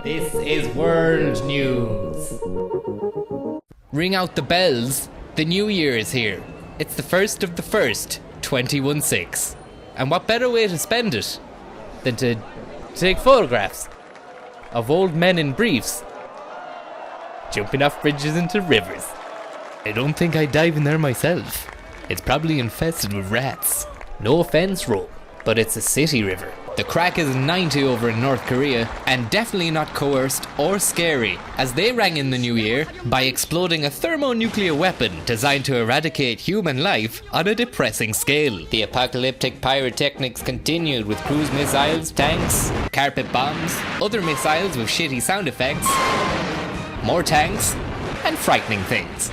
This is world news. Ring out the bells. The new year is here. It's the 1st of the 1st, 2016. And what better way to spend it than to take photographs of old men in briefs jumping off bridges into rivers. I don't think I'd dive in there myself. It's probably infested with rats. No offense, Rome, but it's a city river. The crack is 90 over in North Korea, and definitely not coerced or scary, as they rang in the new year by exploding a thermonuclear weapon designed to eradicate human life on a depressing scale. The apocalyptic pyrotechnics continued with cruise missiles, tanks, carpet bombs, other missiles with shitty sound effects, more tanks, and frightening things.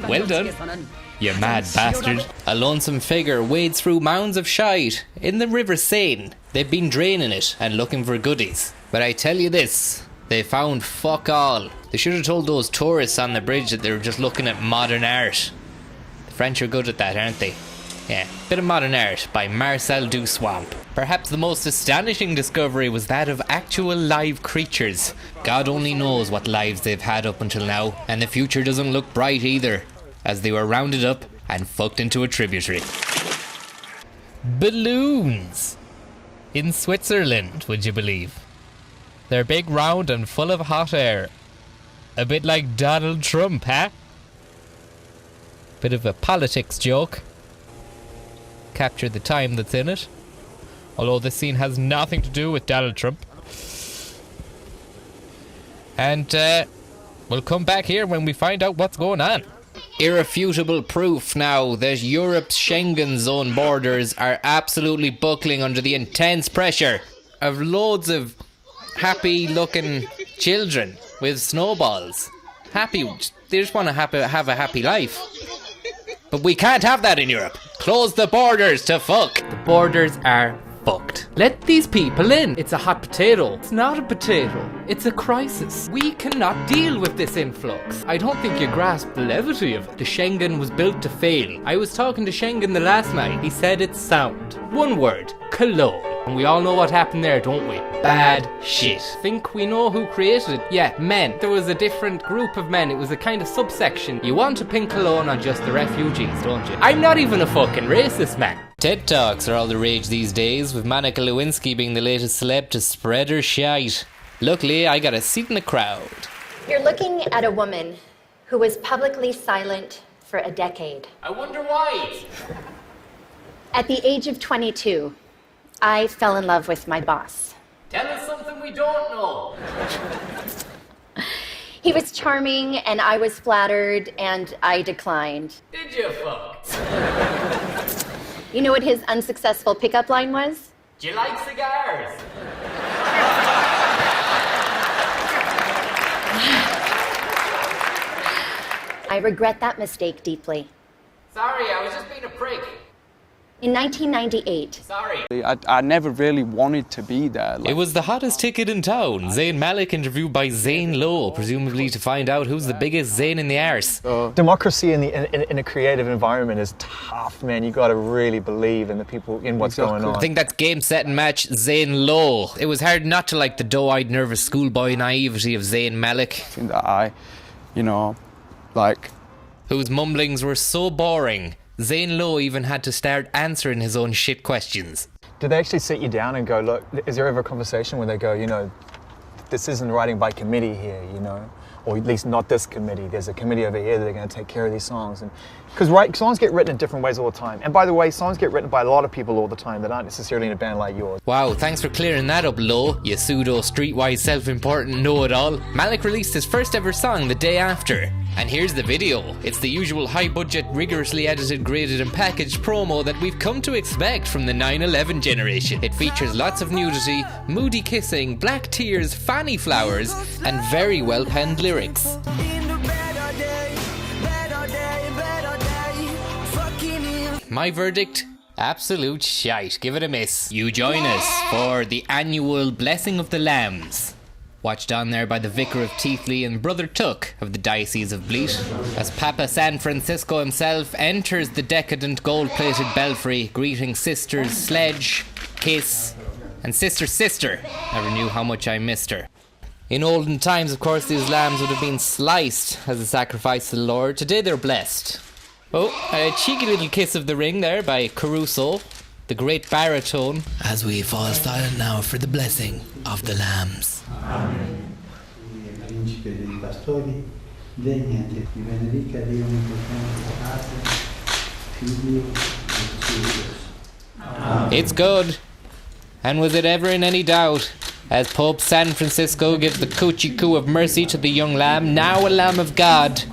Well done, you mad bastard. A lonesome figure wades through mounds of shite in the River Seine. They've been draining it and looking for goodies. But I tell you this, they found fuck all. They should have told those tourists on the bridge that they were just looking at modern art. The French are good at that, aren't they? Yeah, bit of modern art by Marcel Duchamp. Perhaps the most astonishing discovery was that of actual live creatures. God only knows what lives they've had up until now, and the future doesn't look bright either, as they were rounded up and fucked into a tributary. Balloons! In Switzerland, would you believe? They're big, round and full of hot air. A bit like Donald Trump, huh? Bit of a politics joke. Capture the time that's in it. Although this scene has nothing to do with Donald Trump. And we'll come back here when we find out what's going on. Irrefutable proof now that Europe's Schengen zone borders are absolutely buckling under the intense pressure of loads of happy-looking children with snowballs. Happy, they just want to have a happy life. But we can't have that in Europe. Close the borders to fuck. The borders are fucked. Let these people in. It's a hot potato. It's not a potato. It's a crisis. We cannot deal with this influx. I don't think you grasp the levity of it. The Schengen was built to fail. I was talking to Schengen the last night. He said it's sound. One word. Cologne. And we all know what happened there, don't we? Bad shit. Think we know who created it? Yeah, men. There was a different group of men. It was a kind of subsection. You want to pin cologne on just the refugees, don't you? I'm not even a fucking racist, man. TED Talks are all the rage these days, with Monica Lewinsky being the latest celeb to spread her shite. Luckily, I got a seat in the crowd. You're looking at a woman who was publicly silent for a decade. I wonder why. At the age of 22, I fell in love with my boss. Tell us something we don't know. He was charming, and I was flattered, and I declined. Did you fuck? You know what his unsuccessful pickup line was? Do you like cigars? I regret that mistake deeply. Sorry, I was just being a prick. In 1998. Sorry. I never really wanted to be there. It was the hottest ticket in town. Zayn Malik interviewed by Zane Lowe, presumably to find out who's the biggest Zayn in the arse. Democracy in a creative environment is tough, man. You got to really believe in the people, in what's going on. I think that's game, set and match Zane Lowe. It was hard not to like the doe-eyed, nervous schoolboy naivety of Zayn Malik. Whose mumblings were so boring, Zane Lowe even had to start answering his own shit questions. Do they actually sit you down and go, look, is there ever a conversation where they go, this isn't writing by committee here, or at least not this committee. There's a committee over here that are going to take care of these songs. Because songs get written in different ways all the time. And by the way, songs get written by a lot of people all the time that aren't necessarily in a band like yours. Wow, thanks for clearing that up, Lowe, you pseudo streetwise self-important know-it-all. Malik released his first ever song the day after. And here's the video. It's the usual high-budget, rigorously edited, graded and packaged promo that we've come to expect from the 9/11 generation. It features lots of nudity, moody kissing, black tears, fanny flowers, and very well-penned lyrics. My verdict? Absolute shite. Give it a miss. You join us for the annual Blessing of the Lambs, watched on there by the Vicar of Teethley and Brother Tuck of the Diocese of Bleat, as Papa San Francisco himself enters the decadent gold-plated belfry, greeting sisters Sledge, Kiss, And sister, never knew how much I missed her. In olden times, of course, these lambs would have been sliced as a sacrifice to the Lord. Today they're blessed. Oh, a cheeky little kiss of the ring there by Caruso, the great baritone. As we fall silent now for the blessing of the lambs. It's good. And was it ever in any doubt? As Pope San Francisco gives the coochie coo of mercy to the young lamb, now a lamb of God.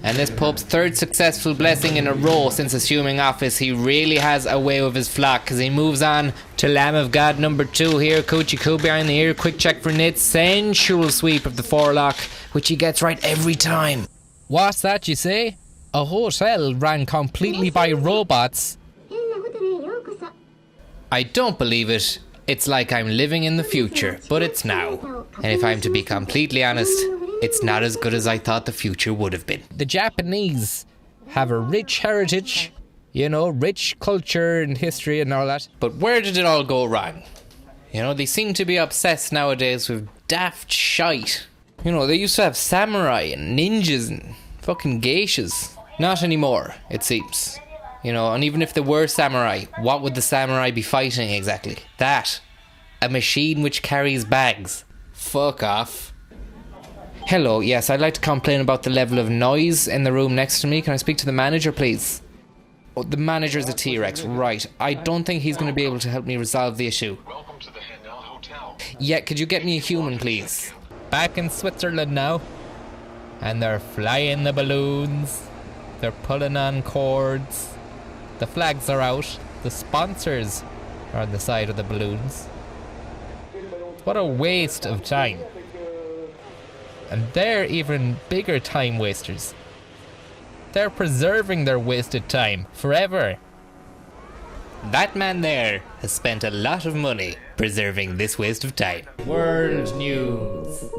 And this Pope's third successful blessing in a row since assuming office, he really has a way with his flock, because he moves on to Lamb of God number 2 here, coochie coo behind the ear, quick check for nits, sensual sweep of the forelock, which he gets right every time. What's that you say? A hotel ran completely by robots? I don't believe it. It's like I'm living in the future, but it's now. And if I'm to be completely honest, it's not as good as I thought the future would have been. The Japanese have a rich heritage, you know, rich culture and history and all that. But where did it all go wrong? You know, they seem to be obsessed nowadays with daft shite. You know, they used to have samurai and ninjas and fucking geishas. Not anymore, it seems. You know, and even if there were samurai, what would the samurai be fighting exactly? That. A machine which carries bags. Fuck off. Hello, yes, I'd like to complain about the level of noise in the room next to me. Can I speak to the manager, please? Oh, the manager's a T-Rex, right. I don't think he's going to be able to help me resolve the issue. Welcome to the Henel Hotel. Yeah, could you get me a human, please? Back in Switzerland now. And they're flying the balloons. They're pulling on cords. The flags are out. The sponsors are on the side of the balloons. What a waste of time. And they're even bigger time wasters. They're preserving their wasted time forever. That man there has spent a lot of money preserving this waste of time. World News.